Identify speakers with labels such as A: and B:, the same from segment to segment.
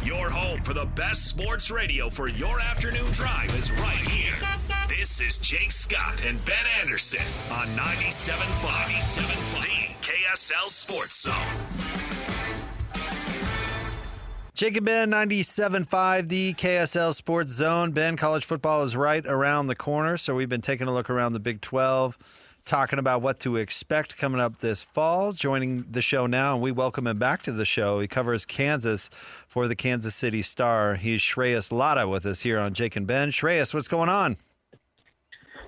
A: Your home for the best sports radio for your afternoon drive is right here. This is Jake Scott and Ben Anderson on 97.5, the KSL Sports Zone.
B: Jake and Ben, 97.5, the KSL Sports Zone. Ben, college football is right around the corner, so we've been taking a look around the Big 12, talking about what to expect coming up this fall. Joining the show now, and we welcome him back to the show. He covers Kansas for the Kansas City Star. He's Shreyas Laddha with us here on Jake and Ben. Shreyas, what's going on?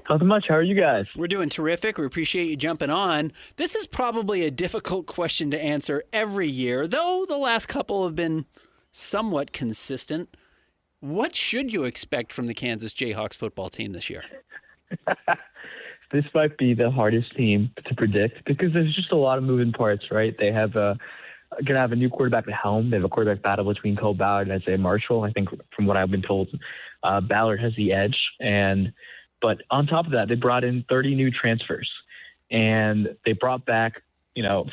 C: Nothing much. How are you guys?
D: We're doing terrific. We appreciate you jumping on. This is probably a difficult question to answer every year, though the last couple have been somewhat consistent. What should you expect from the Kansas Jayhawks football team this year?
C: This might be the hardest team to predict because there's just a lot of moving parts, right? They have going to have a new quarterback at helm. They have a quarterback battle between Cole Ballard and Isaiah Marshall. I think from what I've been told, Ballard has the edge. But on top of that, they brought in 30 new transfers, and they brought back,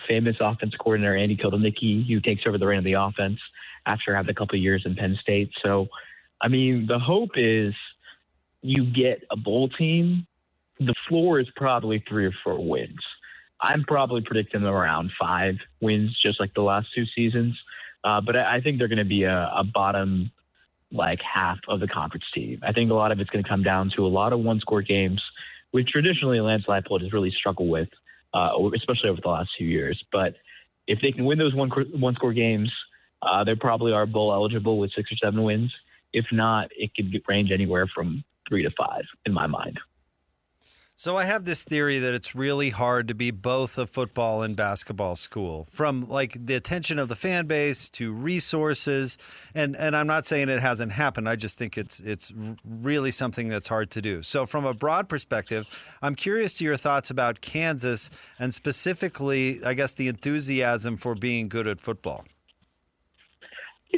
C: famous offense coordinator Andy Kotelnicki, who takes over the reign of the offense after having a couple of years in Penn State. So, the hope is you get a bowl team. The floor is probably 3 or 4 wins. I'm probably predicting them around 5 wins, just like the last 2 seasons. But I think they're going to be a bottom, half of the conference team. I think a lot of it's going to come down to a lot of one-score games, which traditionally Lance Leipold has really struggled with, especially over the last few years. But if they can win those one-score games, they probably are bowl eligible with 6 or 7 wins. If not, it could range anywhere from 3 to 5 in my mind.
B: So I have this theory that it's really hard to be both a football and basketball school, from the attention of the fan base to resources. And I'm not saying it hasn't happened. I just think it's really something that's hard to do. So from a broad perspective, I'm curious to your thoughts about Kansas and specifically, I guess, the enthusiasm for being good at football.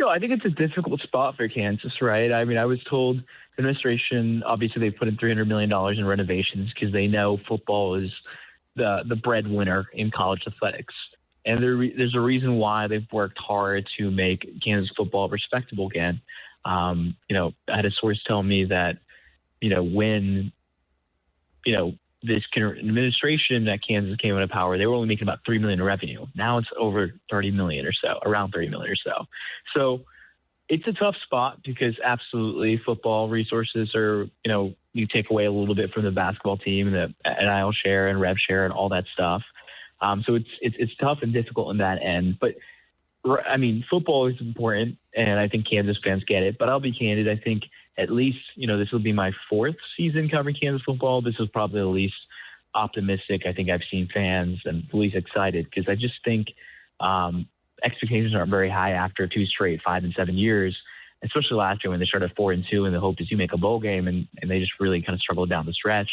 C: I think it's a difficult spot for Kansas, right? I was told the administration, obviously they put in $300 million in renovations because they know football is the breadwinner in college athletics. And there's a reason why they've worked hard to make Kansas football respectable again. I had a source tell me that, when, this administration at Kansas came into power, they were only making about $3 million in revenue. Now it's over $30 million or so, around $30 million or so. So it's a tough spot because absolutely football resources are, you take away a little bit from the basketball team, the NIL share and rev share and all that stuff. So it's tough and difficult in that end. But football is important, and I think Kansas fans get it. But I'll be candid. I think at least, this will be my 4th season covering Kansas football. This is probably the least optimistic I think I've seen fans and the least excited because I just think expectations aren't very high after 2 straight 5 and 7 years, especially last year when they started 4-2, and the hope is you make a bowl game, and they just really kind of struggled down the stretch.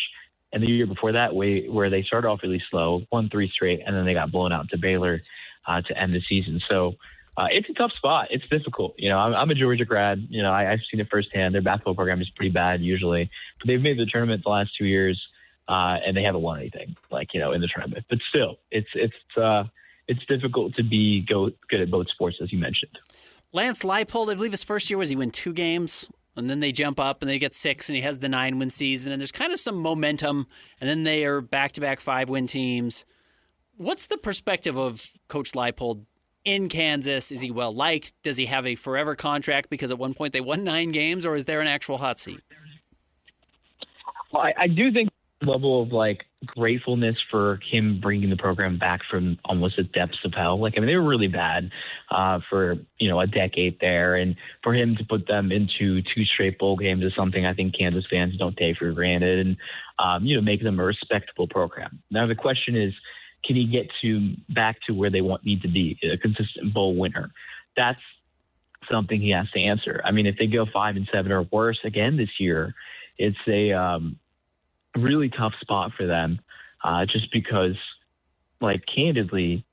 C: And the year before that, where they started off really slow, won 3 straight, and then they got blown out to Baylor to end the season. So it's a tough spot. It's difficult. I'm a Georgia grad. I've seen it firsthand. Their basketball program is pretty bad usually, but they've made the tournament the last 2 years, and they haven't won anything in the tournament. But still, it's difficult to be good at both sports, as you mentioned.
D: Lance Leipold, I believe his first year was he win 2 games, and then they jump up and they get 6, and he has the 9-win season, and there's kind of some momentum, and then they are back-to-back 5-win teams. What's the perspective of Coach Leipold in Kansas? Is he well-liked? Does he have a forever contract because at one point they won 9 games, or is there an actual hot seat?
C: Well, I do think the level of gratefulness for him bringing the program back from almost the depths of hell. They were really bad for, a decade there. And for him to put them into 2 straight bowl games is something I think Kansas fans don't take for granted and, make them a respectable program. Now, the question is, can he get back to where they need to be, a consistent bowl winner? That's something he has to answer. If they go 5-7 or worse again this year, it's a really tough spot for them, just because, candidly,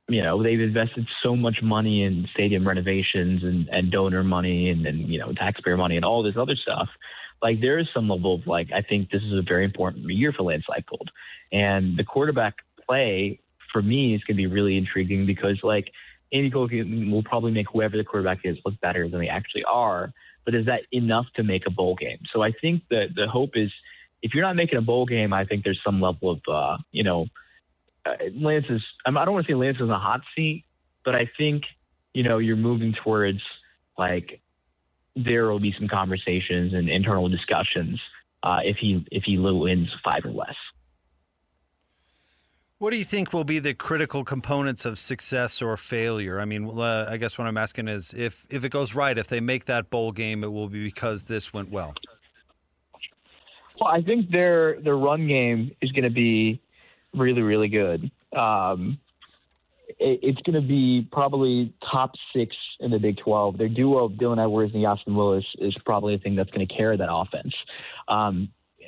C: they've invested so much money in stadium renovations and donor money and taxpayer money and all this other stuff. There is some level of I think this is a very important year for Lance Leipold, and the quarterback play for me is going to be really intriguing because Andy Cole will probably make whoever the quarterback is look better than they actually are. But is that enough to make a bowl game? So I think that the hope is, if you're not making a bowl game, I think there's some level of, Lance is, I don't want to say Lance is in a hot seat, but I think, you're moving towards, like, there will be some conversations and internal discussions if he wins 5 or less.
B: What do you think will be the critical components of success or failure? I mean, I guess what I'm asking is, if it goes right, if they make that bowl game, it will be because this went well.
C: Well, I think their run game is going to be really, really good. It's going to be probably top 6 in the Big 12. Their duo of Dylan Edwards and Yasin Willis is probably the thing that's going to carry that offense.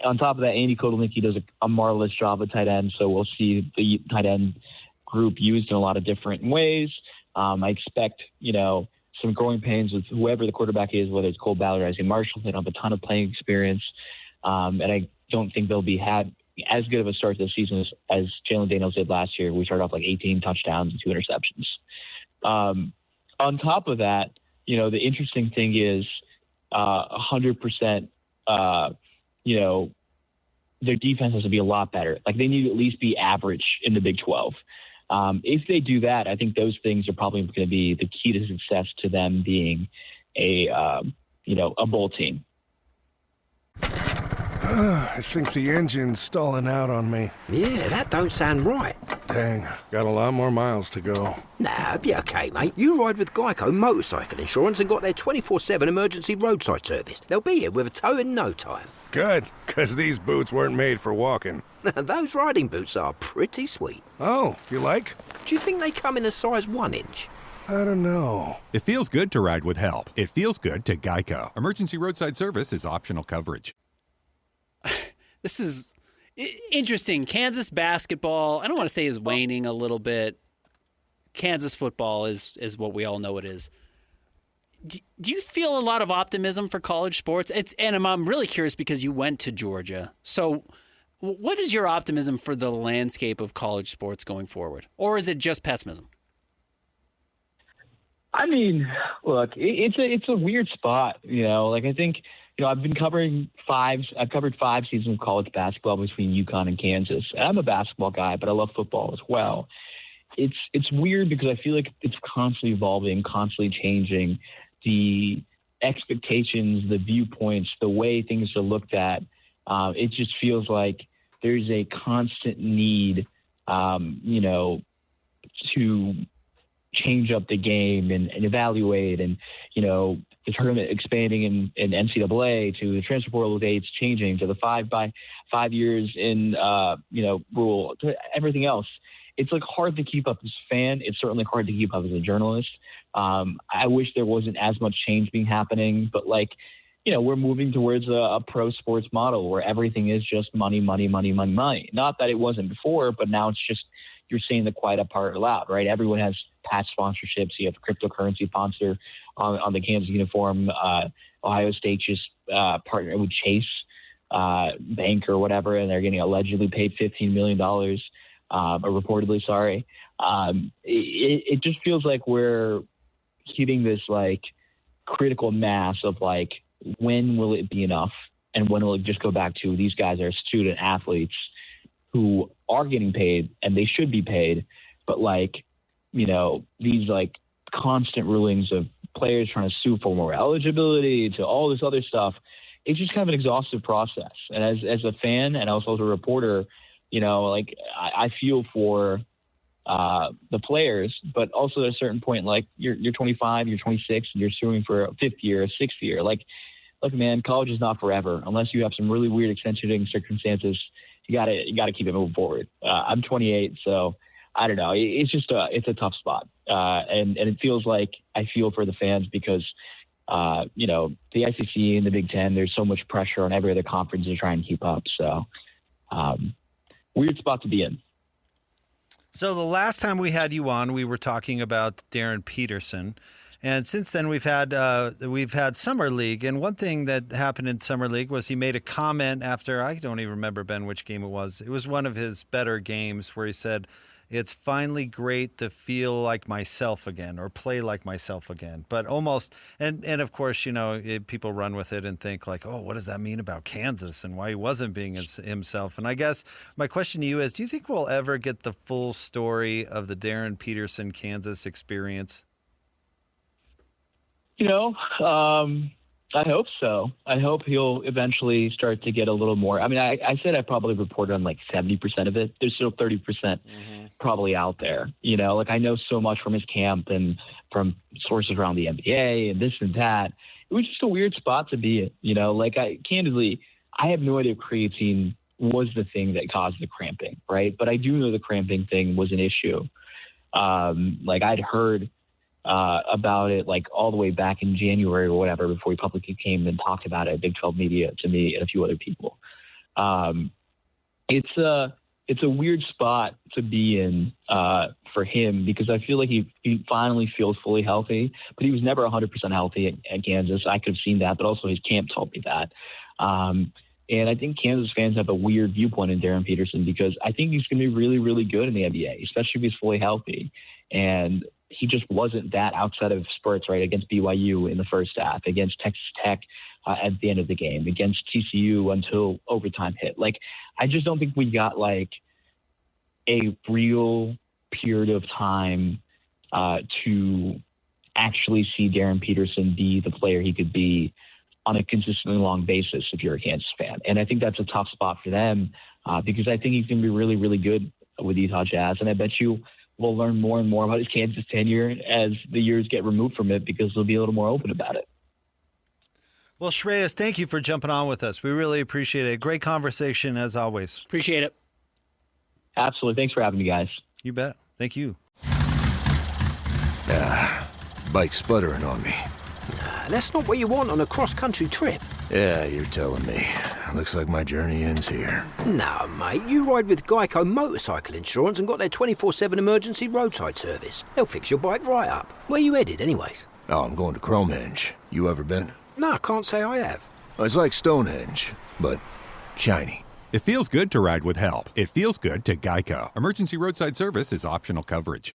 C: On top of that, Andy Kotelnicki does a marvelous job with tight end, so we'll see the tight end group used in a lot of different ways. I expect, some growing pains with whoever the quarterback is, whether it's Cole Ballard or Isaiah Marshall. They don't have a ton of playing experience, and I don't think they'll be had as good of a start to the season as Jalen Daniels did last year. We started off like 18 touchdowns and 2 interceptions. On top of that, the interesting thing is 100%, their defense has to be a lot better. Like, they need to at least be average in the Big 12. If they do that, I think those things are probably going to be the key to success to them being a bowl team.
E: I think the engine's stalling out on me.
F: Yeah, that don't sound right.
E: Dang, got a lot more miles to go.
F: Nah, it'll be okay, mate. You ride with Geico Motorcycle Insurance and got their 24/7 emergency roadside service. They'll be here with a tow in no time.
E: Good, because these boots weren't made for walking.
F: Those riding boots are pretty sweet.
E: Oh, you like?
F: Do you think they come in a size 1 inch?
E: I don't know.
G: It feels good to ride with help. It feels good to Geico. Emergency roadside service is optional coverage.
D: This is interesting. Kansas basketball, I don't want to say is waning a little bit. Kansas football is what we all know it is. Do you feel a lot of optimism for college sports? And I'm really curious because you went to Georgia. So what is your optimism for the landscape of college sports going forward? Or is it just pessimism?
C: I mean, look, it's a weird spot, I think, I've covered 5 seasons of college basketball between UConn and Kansas. And I'm a basketball guy, but I love football as well. It's weird because I feel like it's constantly evolving, constantly changing. The expectations, the viewpoints, the way things are looked at, it just feels like there's a constant need, to change up the game and evaluate, and the tournament expanding in NCAA, to the transfer portal dates changing, to the 5 years in rule, to everything else. It's like hard to keep up as a fan. It's certainly hard to keep up as a journalist. I wish there wasn't as much change being happening, but we're moving towards a pro sports model where everything is just money, money, money, money, money. Not that it wasn't before, but now it's just, you're saying the quiet part loud, right? Everyone has patch sponsorships. You have a cryptocurrency sponsor on the Kansas uniform. Ohio State just partnered with Chase Bank or whatever, and they're getting allegedly paid $15 million, or reportedly, sorry. It just feels like we're hitting this critical mass of when will it be enough, and when will it just go back to these guys are student athletes who are getting paid and they should be paid, but these constant rulings of players trying to sue for more eligibility to all this other stuff. It's just kind of an exhaustive process. And as a fan and also as a reporter, I feel for the players, but also at a certain point, you're 25, you're 26, and you're suing for a 5th year, a 6th year. Look, man, college is not forever unless you have some really weird accentuating circumstances. You gotta keep it moving forward. I'm 28, so I don't know. It's just it's a tough spot, and it feels like I feel for the fans because the SEC and the Big Ten, there's so much pressure on every other conference to try and keep up. So weird spot to be in.
B: So the last time we had you on, we were talking about Darren Peterson. And since then, we've had Summer League. And one thing that happened in Summer League was he made a comment after, I don't even remember, Ben, which game it was. It was one of his better games where he said, it's finally great to feel like myself again or play like myself again. But almost, and of course, people run with it and think like, oh, what does that mean about Kansas and why he wasn't being himself? And I guess my question to you is, do you think we'll ever get the full story of the Darren Peterson Kansas experience?
C: I hope so. I hope he'll eventually start to get a little more. I mean, I said I probably reported on like 70% of it. There's still 30% probably out there. I know so much from his camp and from sources around the NBA and this and that. It was just a weird spot to be in. Candidly, I have no idea if creatine was the thing that caused the cramping, right? But I do know the cramping thing was an issue. I'd heard about it like all the way back in January or whatever before he publicly came and talked about it at Big 12 Media to me and a few other people. It's a weird spot to be in for him because I feel like he finally feels fully healthy, but he was never 100% healthy at Kansas. I could have seen that, but also his camp told me that. And I think Kansas fans have a weird viewpoint in Darren Peterson because I think he's going to be really, really good in the NBA, especially if he's fully healthy. And he just wasn't that outside of spurts, right? Against BYU in the first half, against Texas Tech at the end of the game, against TCU until overtime hit. I just don't think we got a real period of time to actually see Darren Peterson be the player he could be on a consistently long basis if you're a Kansas fan. And I think that's a tough spot for them because I think he's going to be really, really good with Utah Jazz. And I bet you we'll learn more and more about his Kansas tenure as the years get removed from it because they'll be a little more open about it.
B: Well, Shreyas, thank you for jumping on with us. We really appreciate it. Great conversation as always.
D: Appreciate it.
C: Absolutely. Thanks for having me, guys.
B: You bet. Thank you.
H: Bike sputtering on me.
F: That's not what you want on a cross-country trip.
H: Yeah, you're telling me. Looks like my journey ends here.
F: No, mate, you ride with Geico Motorcycle Insurance and got their 24/7 emergency roadside service. They'll fix your bike right up. Where you headed, anyways?
H: Oh, I'm going to Cromenge. You ever been?
F: No, I can't say I have.
H: It's like Stonehenge, but shiny.
G: It feels good to ride with help. It feels good to Geico. Emergency roadside service is optional coverage.